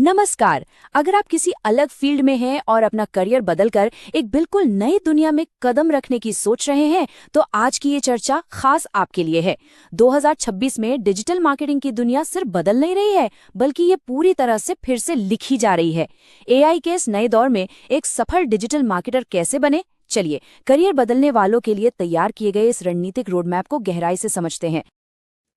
नमस्कार। अगर आप किसी अलग फील्ड में हैं और अपना करियर बदलकर एक बिल्कुल नई दुनिया में कदम रखने की सोच रहे हैं, तो आज की ये चर्चा खास आपके लिए है। 2026 में डिजिटल मार्केटिंग की दुनिया सिर्फ बदल नहीं रही है, बल्कि ये पूरी तरह से फिर से लिखी जा रही है। एआई के इस नए दौर में एक सफल डिजिटल मार्केटर कैसे बने, चलिए करियर बदलने वालों के लिए तैयार किए गए इस रणनीतिक रोडमैप को गहराई से समझते हैं।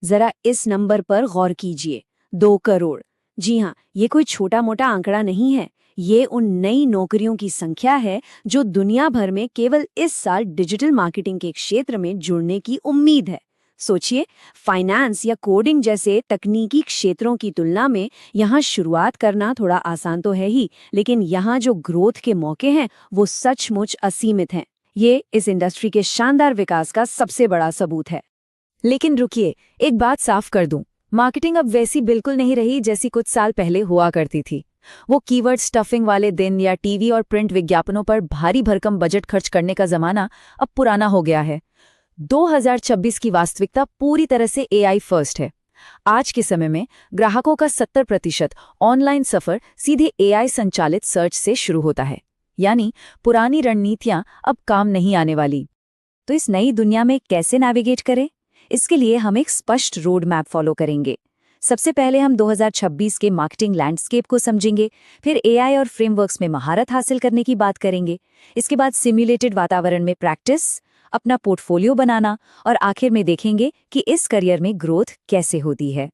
जरा इस नंबर पर गौर कीजिए, 2 करोड़। जी हाँ, ये कोई छोटा मोटा आंकड़ा नहीं है। ये उन नई नौकरियों की संख्या है जो दुनिया भर में केवल इस साल डिजिटल मार्केटिंग के क्षेत्र में जुड़ने की उम्मीद है। सोचिए, फाइनेंस या कोडिंग जैसे तकनीकी क्षेत्रों की तुलना में यहाँ शुरुआत करना थोड़ा आसान तो है ही, लेकिन यहाँ जो ग्रोथ के मौके हैं वो सचमुच असीमित हैं। ये इस इंडस्ट्री के शानदार विकास का सबसे बड़ा सबूत है। लेकिन रुकिए, एक बात साफ कर दूं, मार्केटिंग अब वैसी बिल्कुल नहीं रही जैसी कुछ साल पहले हुआ करती थी। वो कीवर्ड स्टफिंग वाले दिन या टीवी और प्रिंट विज्ञापनों पर भारी भरकम बजट खर्च करने का जमाना अब पुराना हो गया है। 2026 की वास्तविकता पूरी तरह से एआई फर्स्ट है। आज के समय में ग्राहकों का 70% ऑनलाइन सफर सीधे एआई संचालित सर्च से शुरू होता है, यानी पुरानी रणनीतियां अब काम नहीं आने वाली। तो इस नई दुनिया में कैसे नेविगेट करें? इसके लिए हम एक स्पष्ट रोड मैप फॉलो करेंगे। सबसे पहले हम 2026 के मार्केटिंग लैंडस्केप को समझेंगे, फिर एआई और फ्रेमवर्क्स में महारत हासिल करने की बात करेंगे। इसके बाद सिम्युलेटेड वातावरण में प्रैक्टिस, अपना पोर्टफोलियो बनाना और आखिर में देखेंगे कि इस करियर में ग्रोथ कैसे होती है।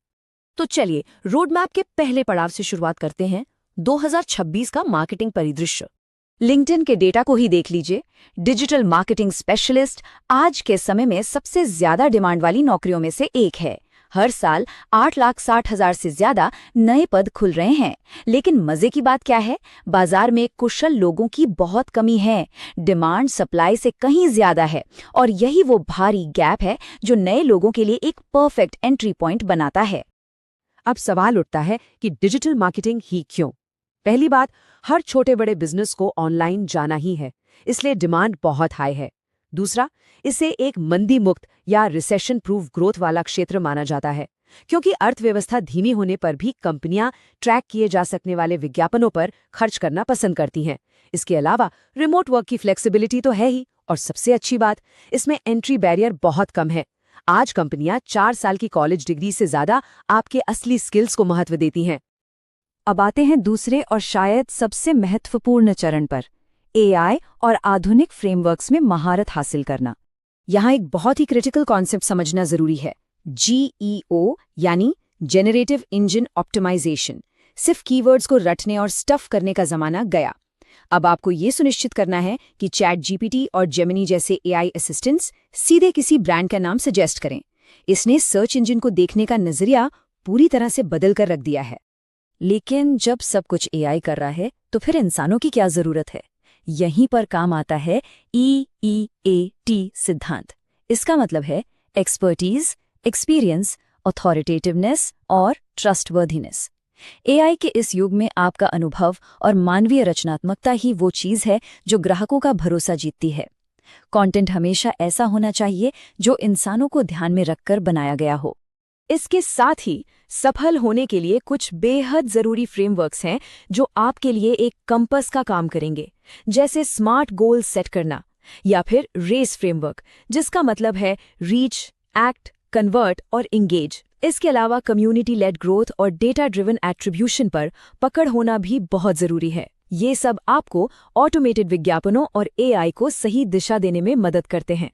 तो चलिए रोड मैप के पहले पड़ाव से शुरुआत करते हैं, 2026 का मार्केटिंग परिदृश्य। लिंक्डइन के डेटा को ही देख लीजिए। डिजिटल मार्केटिंग स्पेशलिस्ट आज के समय में सबसे ज्यादा डिमांड वाली नौकरियों में से एक है। हर साल 8,60,000 से ज्यादा नए पद खुल रहे हैं। लेकिन मजे की बात क्या है, बाजार में कुशल लोगों की बहुत कमी है। डिमांड सप्लाई से कहीं ज्यादा है और यही वो भारी गैप है जो नए लोगों के लिए एक परफेक्ट एंट्री पॉइंट बनाता है। अब सवाल उठता है कि डिजिटल मार्केटिंग ही क्यों? पहली बात, हर छोटे बड़े बिजनेस को ऑनलाइन जाना ही है, इसलिए डिमांड बहुत हाई है। दूसरा, इसे एक मंदी मुक्त या रिसेशन प्रूफ ग्रोथ वाला क्षेत्र माना जाता है, क्योंकि अर्थव्यवस्था धीमी होने पर भी कंपनियां ट्रैक किए जा सकने वाले विज्ञापनों पर खर्च करना पसंद करती हैं। इसके अलावा रिमोट वर्क की फ्लेक्सिबिलिटी तो है ही, और सबसे अच्छी बात, इसमें एंट्री बैरियर बहुत कम है। आज कंपनियां 4 साल की कॉलेज डिग्री से ज्यादा आपके असली स्किल्स को महत्व देती हैं। अब आते हैं दूसरे और शायद सबसे महत्वपूर्ण चरण पर, एआई और आधुनिक फ्रेमवर्क्स में महारत हासिल करना। यहाँ एक बहुत ही क्रिटिकल कॉन्सेप्ट समझना जरूरी है, जीईओ यानी जेनरेटिव इंजन ऑप्टिमाइजेशन। सिर्फ कीवर्ड्स को रटने और स्टफ करने का जमाना गया। अब आपको ये सुनिश्चित करना है कि चैट जीपीटी और जेमिनी जैसे एआई असिस्टेंट्स सीधे किसी ब्रांड का नाम सजेस्ट करें। इसने सर्च इंजन को देखने का नजरिया पूरी तरह से बदल कर रख दिया है। लेकिन जब सब कुछ एआई कर रहा है, तो फिर इंसानों की क्या जरूरत है? यहीं पर काम आता है EEAT सिद्धांत। इसका मतलब है एक्सपर्टीज, एक्सपीरियंस, अथॉरिटेटिवनेस और ट्रस्टवर्दीनेस। एआई के इस युग में आपका अनुभव और मानवीय रचनात्मकता ही वो चीज है जो ग्राहकों का भरोसा जीतती है। कंटेंट हमेशा ऐसा होना चाहिए जो इंसानों को ध्यान में रखकर बनाया गया हो। इसके साथ ही सफल होने के लिए कुछ बेहद जरूरी फ्रेमवर्क्स हैं जो आपके लिए एक कंपस का काम करेंगे, जैसे स्मार्ट गोल सेट करना, या फिर रेस फ्रेमवर्क, जिसका मतलब है रीच, एक्ट, कन्वर्ट और इंगेज। इसके अलावा कम्युनिटी लेड ग्रोथ और डेटा ड्रिवन एट्रीब्यूशन पर पकड़ होना भी बहुत जरूरी है। ये सब आपको ऑटोमेटेड विज्ञापनों और एआई को सही दिशा देने में मदद करते हैं।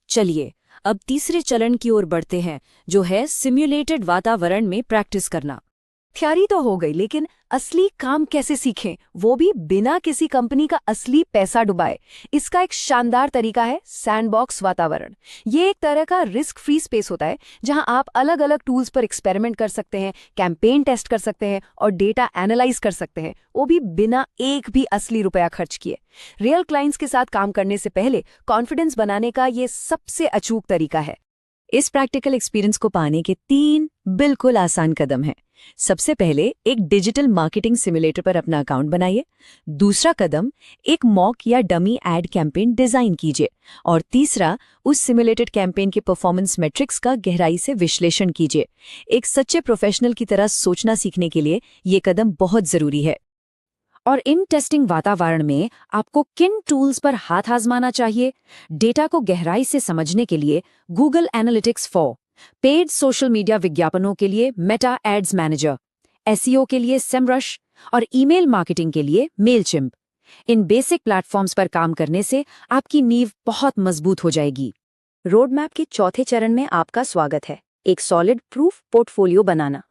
चलिए अब तीसरे चरण की ओर बढ़ते हैं, जो है सिम्युलेटेड वातावरण में प्रैक्टिस करना। थ्योरी तो हो गई, लेकिन असली काम कैसे सीखें, वो भी बिना किसी कंपनी का असली पैसा डुबाए? इसका एक शानदार तरीका है सैंडबॉक्स वातावरण। ये एक तरह का रिस्क फ्री स्पेस होता है जहां आप अलग अलग टूल्स पर एक्सपेरिमेंट कर सकते हैं, कैंपेन टेस्ट कर सकते हैं और डेटा एनालाइज कर सकते हैं, वो भी बिना एक भी असली रुपया खर्च किए। रियल क्लाइंट्स के साथ काम करने से पहले कॉन्फिडेंस बनाने का ये सबसे अचूक तरीका है। इस प्रैक्टिकल एक्सपीरियंस को पाने के 3 बिल्कुल आसान कदम हैं। सबसे पहले एक डिजिटल मार्केटिंग सिमुलेटर पर अपना अकाउंट बनाइए। दूसरा कदम, एक मॉक या डमी एड कैंपेन डिजाइन कीजिए। और तीसरा, उस सिमुलेटेड कैंपेन के परफॉर्मेंस मैट्रिक्स का गहराई से विश्लेषण कीजिए। एक सच्चे प्रोफेशनल की तरह सोचना सीखने के लिए ये कदम बहुत जरूरी है। और इन टेस्टिंग वातावरण में आपको किन टूल्स पर हाथ आजमाना चाहिए? डेटा को गहराई से समझने के लिए Google analytics for, paid social media विज्ञापनों के लिए मेटा एड्स मैनेजर, एसईओ के लिए सेमरश और ईमेल मार्केटिंग के लिए मेलचिम्प। इन बेसिक प्लेटफॉर्म्स पर काम करने से आपकी नींव बहुत मजबूत हो जाएगी। रोड मैप के चौथे चरण में आपका स्वागत है, एक सॉलिड प्रूफ पोर्टफोलियो बनाना।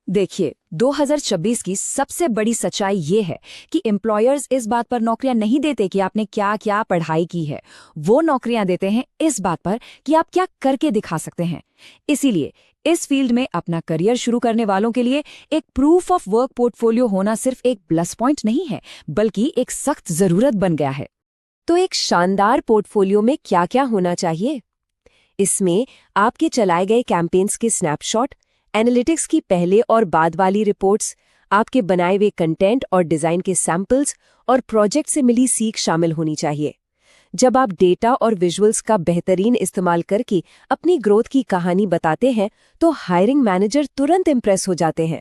देखिए, 2026 की सबसे बड़ी सच्चाई ये है कि एम्प्लॉयर्स इस बात पर नौकरियां नहीं देते कि आपने क्या क्या पढ़ाई की है, वो नौकरियां देते हैं इस बात पर कि आप क्या करके दिखा सकते हैं। इसीलिए इस फील्ड में अपना करियर शुरू करने वालों के लिए एक प्रूफ ऑफ वर्क पोर्टफोलियो होना सिर्फ एक प्लस पॉइंट नहीं है, बल्कि एक सख्त जरूरत बन गया है। तो एक शानदार पोर्टफोलियो में क्या क्या होना चाहिए? इसमें आपके चलाए गए कैंपेन्स के स्नैपशॉट, एनालिटिक्स की पहले और बाद वाली रिपोर्ट्स, आपके बनाए हुए कंटेंट और डिजाइन के सैंपल्स और प्रोजेक्ट से मिली सीख शामिल होनी चाहिए। जब आप डेटा और विजुअल्स का बेहतरीन इस्तेमाल करके अपनी ग्रोथ की कहानी बताते हैं तो हायरिंग मैनेजर तुरंत इंप्रेस हो जाते हैं।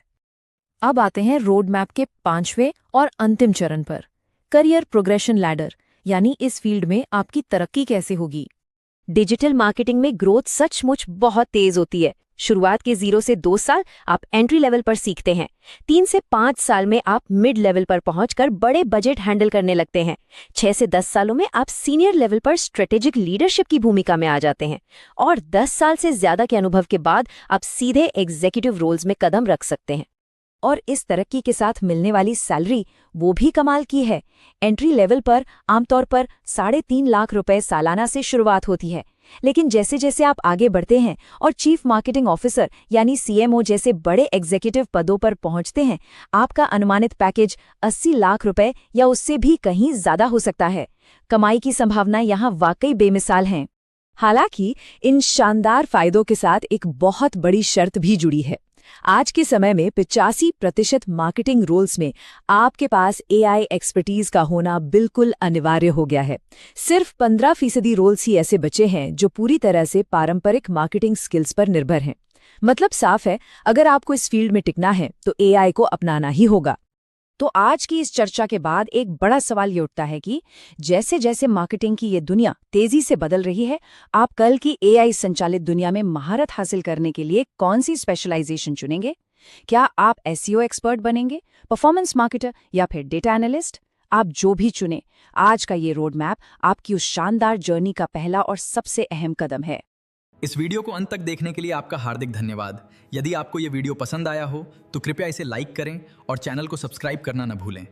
अब आते हैं रोड मैप के 5वें और अंतिम चरण पर, करियर प्रोग्रेशन लैडर, यानी इस फील्ड में आपकी तरक्की कैसे होगी। डिजिटल मार्केटिंग में ग्रोथ सचमुच बहुत तेज होती है। शुरुआत के 0 से 2 साल आप एंट्री लेवल पर सीखते हैं। 3 से 5 साल में आप मिड लेवल पर पहुंचकर बड़े बजट हैंडल करने लगते हैं। 6 से 10 सालों में आप सीनियर लेवल पर स्ट्रेटेजिक लीडरशिप की भूमिका में आ जाते हैं। और 10 साल से ज्यादा के अनुभव के बाद आप सीधे एग्जीक्यूटिव रोल्स में कदम रख सकते हैं। और इस तरक्की के साथ मिलने वाली सैलरी वो भी कमाल की है। एंट्री लेवल पर आमतौर पर 3.5 लाख रुपए सालाना से शुरुआत होती है, लेकिन जैसे जैसे आप आगे बढ़ते हैं और चीफ मार्केटिंग ऑफिसर यानी सीएमओ जैसे बड़े एग्जीक्यूटिव पदों पर पहुंचते हैं, आपका अनुमानित पैकेज 80 लाख रुपए या उससे भी कहीं ज्यादा हो सकता है। कमाई की संभावना यहाँ वाकई बेमिसाल हैं। हालांकि इन शानदार फायदों के साथ एक बहुत बड़ी शर्त भी जुड़ी है। आज के समय में 85% मार्केटिंग रोल्स में आपके पास एआई एक्सपर्टीज का होना बिल्कुल अनिवार्य हो गया है। सिर्फ 15% रोल्स ही ऐसे बचे हैं जो पूरी तरह से पारंपरिक मार्केटिंग स्किल्स पर निर्भर हैं। मतलब साफ है, अगर आपको इस फील्ड में टिकना है तो एआई को अपनाना ही होगा। तो आज की इस चर्चा के बाद एक बड़ा सवाल ये उठता है कि जैसे जैसे मार्केटिंग की ये दुनिया तेजी से बदल रही है, आप कल की एआई संचालित दुनिया में महारत हासिल करने के लिए कौन सी स्पेशलाइजेशन चुनेंगे? क्या आप एसईओ एक्सपर्ट बनेंगे, परफॉर्मेंस मार्केटर या फिर डेटा एनालिस्ट? आप जो भी चुने, आज का ये रोड मैप आपकी उस शानदार जर्नी का पहला और सबसे अहम कदम है। इस वीडियो को अंत तक देखने के लिए आपका हार्दिक धन्यवाद। यदि आपको ये वीडियो पसंद आया हो तो कृपया इसे लाइक करें और चैनल को सब्सक्राइब करना न भूलें।